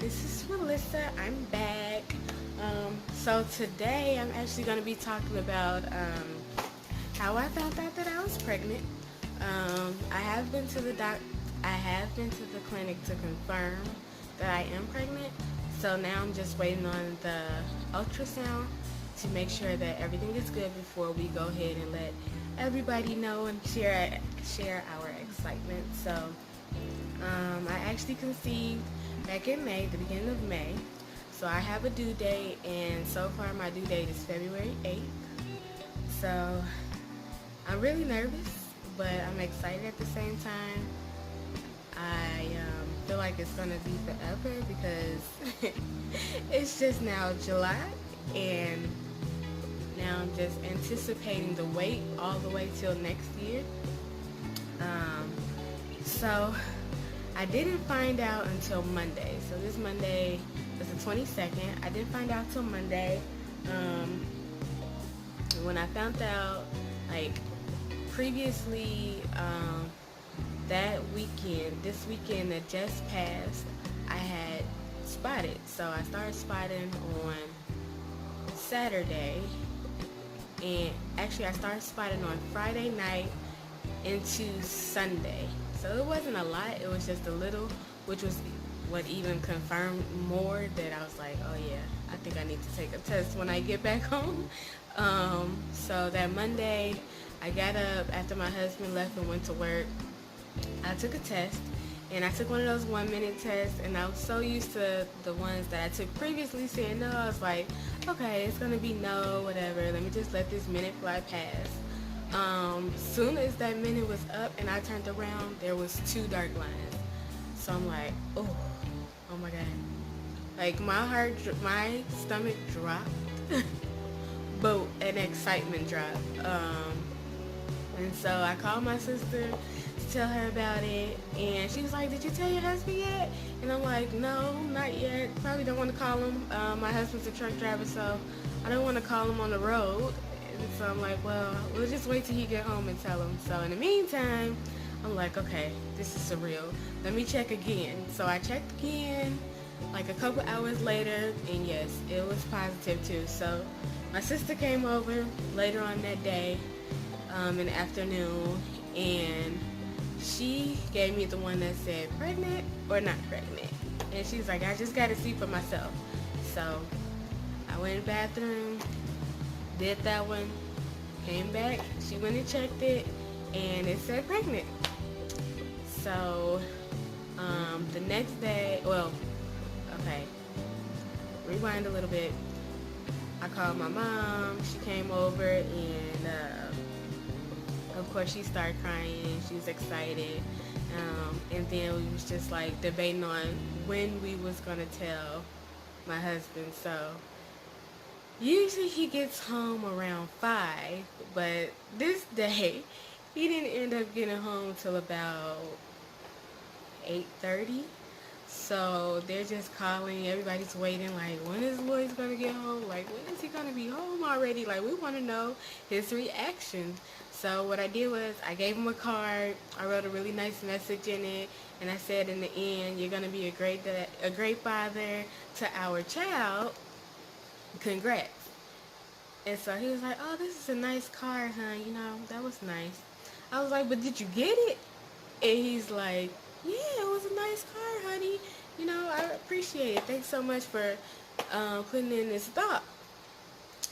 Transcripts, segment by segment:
this is Melissa. I'm back. So today I'm actually going to be talking about how I found out that I was pregnant. I have been to the I have been to the clinic to confirm that I am pregnant. So now I'm just waiting on the ultrasound to make sure that everything is good before we go ahead and let everybody know and share our excitement. So I actually conceived back in May, the beginning of May. So I have a due date, and so far my due date is February 8th. So I'm really nervous, but I'm excited at the same time. I feel like it's going to be forever because it's just now July, and now I'm just anticipating the wait all the way till next year. So I didn't find out until Monday. So this Monday was the 22nd. I didn't find out till Monday. When I found out, like previously, this weekend that just passed, I had spotted. So I started spotting on Saturday, and actually I started spotting on Friday night into Sunday. So it wasn't a lot, it was just a little, which was what even confirmed more that I was like, oh yeah, I think I need to take a test when I get back home. So that Monday, I got up after my husband left and went to work. I took a test, and I took one of those 1 minute tests, and I was so used to the ones that I took previously saying no. I was like, okay, it's gonna be no, whatever, let me just let this minute fly past. Soon as that minute was up and I turned around, there was two dark lines. So I'm like, oh my god. Like my stomach dropped, but an excitement dropped. And so I called my sister to tell her about it, and she was like, did you tell your husband yet? And I'm like, no, not yet. Probably don't want to call him. My husband's a truck driver, so I don't want to call him on the road. And so I'm like, well, we'll just wait till he get home and tell him. So in the meantime, I'm like, okay, this is surreal. Let me check again. So I checked again like a couple hours later, and yes, it was positive too. So my sister came over later on that day, in the afternoon, and she gave me the one that said pregnant or not pregnant. And she's like, I just got to see for myself. So I went in the bathroom, did that one, came back, she went and checked it, and it said pregnant. So the next day, okay, rewind a little bit. I called my mom, she came over, and of course she started crying, she was excited, and then we was just like debating on when we was gonna tell my husband. So usually he gets home around 5, but this day he didn't end up getting home till about 8:30. So they're just calling, everybody's waiting, like, when is Lloyd's gonna get home? Like, when is he gonna be home already? Like, we wanna know his reaction. So what I did was I gave him a card, I wrote a really nice message in it, and I said in the end, you're gonna be a great father to our child. Congrats. And so he was like, oh, this is a nice card, huh? That was nice. I was like, but did you get it? And he's like, yeah, it was a nice card, honey. I appreciate it. Thanks so much for putting in this thought.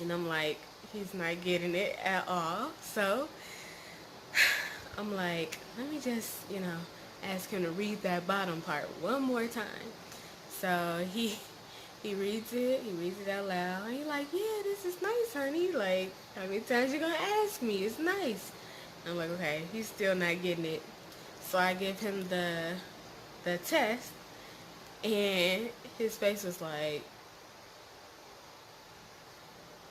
And I'm like, he's not getting it at all. So I'm like, let me just, ask him to read that bottom part one more time. So he reads it out loud, and he's like, yeah, this is nice, honey. Like, how many times you gonna ask me? It's nice. I'm like, okay, he's still not getting it. So I give him the test, and his face was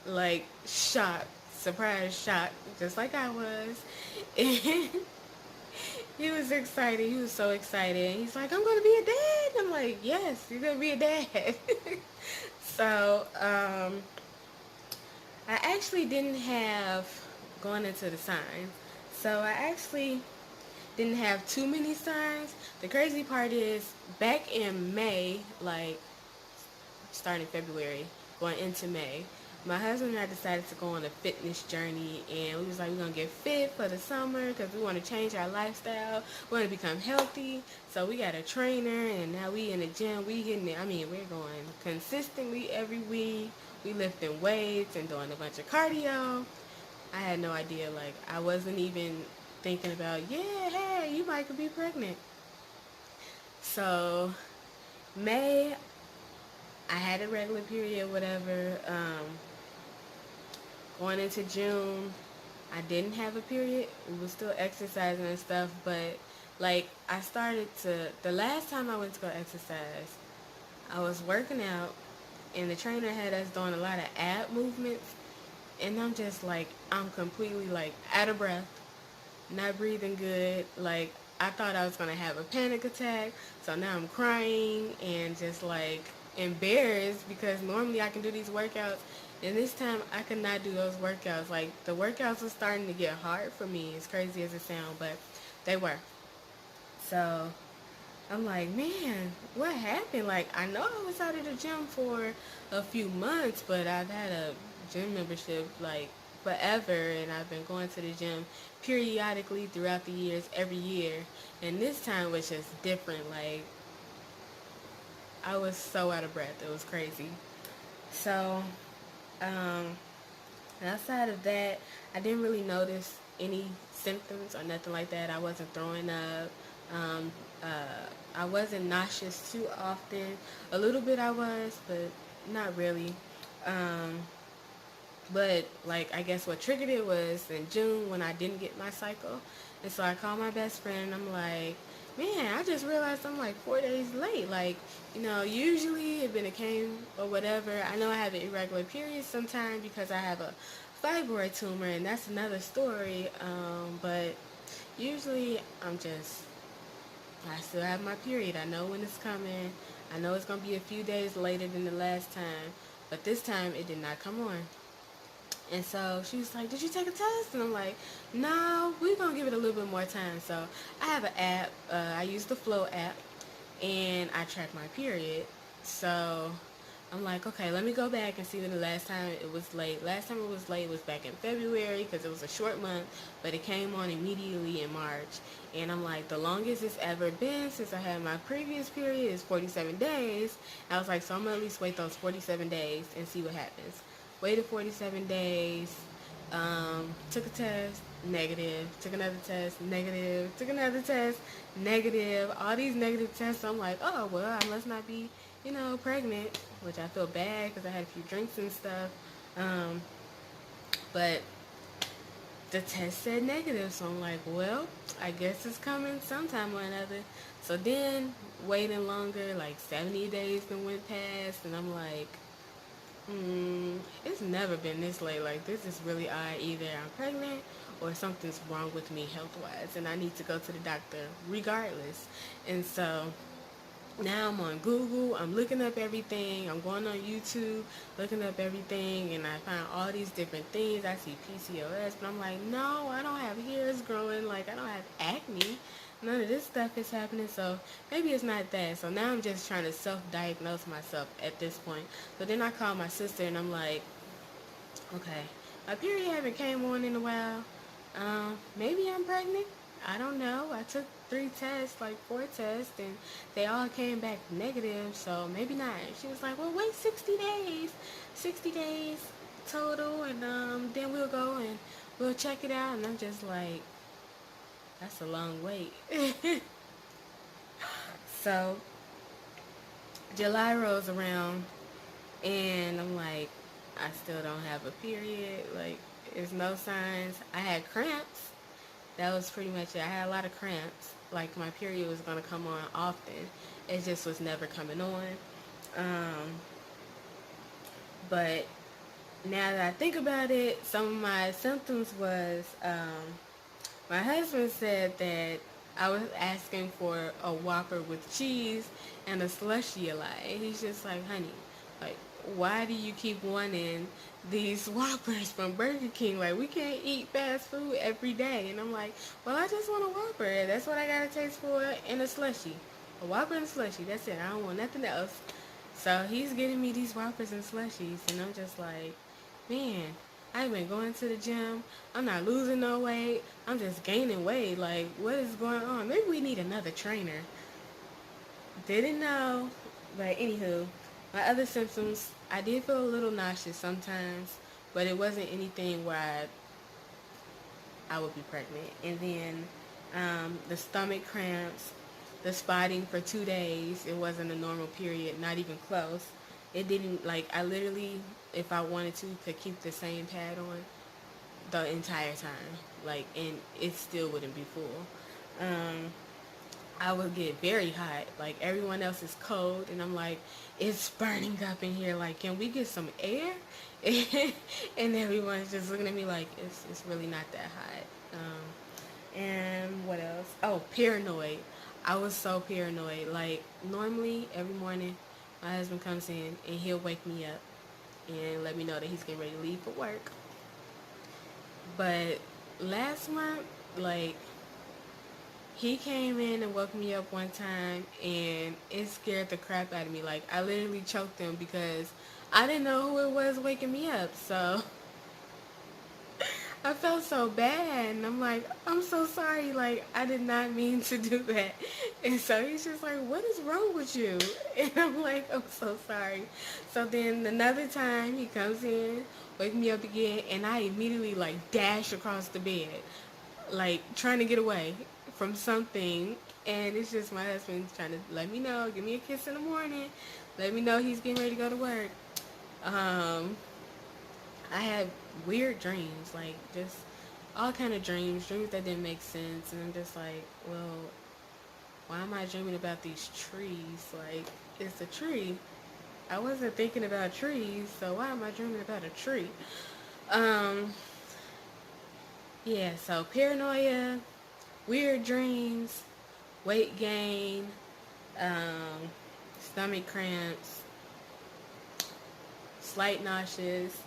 like shocked, surprised, shocked, just like I was. And he was excited. He was so excited. He's like, I'm going to be a dad. I'm like, yes, you're going to be a dad. So, I actually didn't have going into the signs. So I actually didn't have too many signs. The crazy part is back in May, like starting February, going into May, my husband and I decided to go on a fitness journey, and we was like, we're going to get fit for the summer because we want to change our lifestyle. We want to become healthy. So we got a trainer, and now we in the gym. We hitting it. I mean, we're going consistently every week. We lifting weights and doing a bunch of cardio. I had no idea. Like, I wasn't even thinking about, yeah, hey, you might could be pregnant. So May, I had a regular period, whatever. Going into June, I didn't have a period. We was still exercising and stuff, but like I started to, the last time I went to go exercise, I was working out and the trainer had us doing a lot of ab movements, and I'm just like, I'm completely like out of breath, not breathing good. Like I thought I was gonna have a panic attack, so now I'm crying and just like embarrassed because normally I can do these workouts, and this time I could not do those workouts. Like the workouts were starting to get hard for me, as crazy as it sounds, but they were. So I'm like, man, what happened? Like I know I was out of the gym for a few months, but I've had a gym membership like forever, and I've been going to the gym periodically throughout the years, every year. And this time was just different. Like I was so out of breath. It was crazy. So, um, outside of that, I didn't really notice any symptoms or nothing like that. I wasn't throwing up. Um, I wasn't nauseous too often. A little bit I was, but not really. Um, but like I guess what triggered it was in June when I didn't get my cycle, and so I called my best friend and I'm like, man, I just realized I'm like 4 days late. Like, usually if it came or whatever, I know I have an irregular period sometimes because I have a fibroid tumor, and that's another story. But usually I still have my period. I know when it's coming. I know it's gonna be a few days later than the last time, but this time it did not come on. And so she was like, did you take a test? And I'm like, no, we're going to give it a little bit more time. So I have an app. I use the Flow app, and I track my period. So I'm like, okay, let me go back and see when the last time it was late. Last time it was late was back in February because it was a short month, but it came on immediately in March. And I'm like, the longest it's ever been since I had my previous period is 47 days. I was like, so I'm going to at least wait those 47 days and see what happens. Waited 47 days, took a test, negative, took another test, negative, took another test, negative, all these negative tests. I'm like, oh, well, I must not be, pregnant, which I feel bad because I had a few drinks and stuff. But the test said negative, so I'm like, well, I guess it's coming sometime or another. So then, waiting longer, like 70 days then went past, and I'm like, it's never been this late. Like, this is really odd. Either I'm pregnant or something's wrong with me health-wise, and I need to go to the doctor regardless. And so now I'm on Google. I'm looking up everything. I'm going on YouTube, looking up everything, and I find all these different things. I see PCOS, but I'm like, no, I don't have hairs growing. Like, I don't have acne. None of this stuff is happening, so maybe it's not that. So now I'm just trying to self-diagnose myself at this point. So then I call my sister and I'm like, okay, my period haven't came on in a while. Maybe I'm pregnant. I don't know. I took 3 tests, like 4 tests, and they all came back negative, so maybe not. She was like, well, wait 60 days. 60 days total, and then we'll go and we'll check it out. And I'm just like, that's a long wait. So July rolls around and I'm like, I still don't have a period. Like, there's no signs. I had cramps. That was pretty much it. I had a lot of cramps. Like, my period was going to come on often. It just was never coming on. But now that I think about it, some of my symptoms was, my husband said that I was asking for a Whopper with cheese and a slushie a lot. And he's just like, honey, Like, why do you keep wanting these Whoppers from Burger King? Like, we can't eat fast food every day. And I'm like, well, I just want a Whopper. That's what I got a taste for, and a slushie. A Whopper and a slushie. That's it. I don't want nothing else. So he's getting me these Whoppers and slushies, and I'm just like, man, I've been going to the gym. I'm not losing no weight. I'm just gaining weight. Like, what is going on? Maybe we need another trainer. Didn't know. But anywho, my other symptoms, I did feel a little nauseous sometimes, but it wasn't anything where I would be pregnant. And then the stomach cramps, the spotting for 2 days. It wasn't a normal period, not even close. It didn't, like, I literally, if I wanted to, could keep the same pad on the entire time. Like, and it still wouldn't be full. I would get very hot. Like, everyone else is cold, and I'm like, it's burning up in here. Like, can we get some air? And everyone's just looking at me like, it's really not that hot. And what else? Oh, paranoid. I was so paranoid. Like, normally, every morning, my husband comes in, and he'll wake me up and let me know that he's getting ready to leave for work. But last month, like, he came in and woke me up one time, and it scared the crap out of me. Like, I literally choked him because I didn't know who it was waking me up. So I felt so bad, and I'm like, I'm so sorry. Like, I did not mean to do that. And so he's just like, what is wrong with you? And I'm like, I'm so sorry. So then another time he comes in, wake me up again, and I immediately like dash across the bed, like trying to get away from something. And it's just my husband trying to let me know, give me a kiss in the morning, let me know he's getting ready to go to work. I had weird dreams, like just all kind of dreams that didn't make sense, and I'm just like, well, why am I dreaming about these trees? Like, it's a tree. I wasn't thinking about trees, so why am I dreaming about a tree? Um, yeah, so paranoia, weird dreams, weight gain, um, stomach cramps, slight nauseous,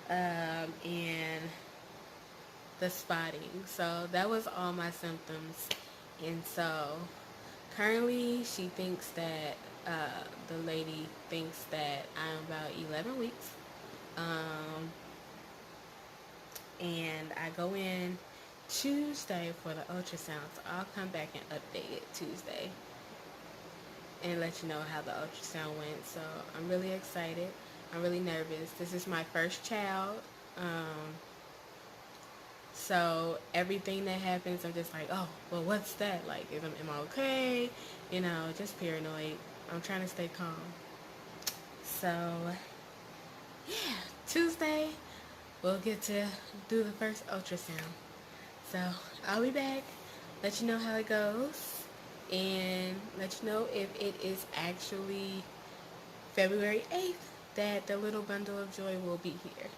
and the spotting. So that was all my symptoms. And so currently she thinks that, the lady thinks that I'm about 11 weeks. And I go in Tuesday for the ultrasound. So I'll come back and update it Tuesday and let you know how the ultrasound went. So I'm really excited. I'm really nervous. This is my first child. So everything that happens, I'm just like, oh, well, what's that? Like, am I okay? You know, just paranoid. I'm trying to stay calm. So, yeah, Tuesday, we'll get to do the first ultrasound. So I'll be back, let you know how it goes, and let you know if it is actually February 8th that the little bundle of joy will be here.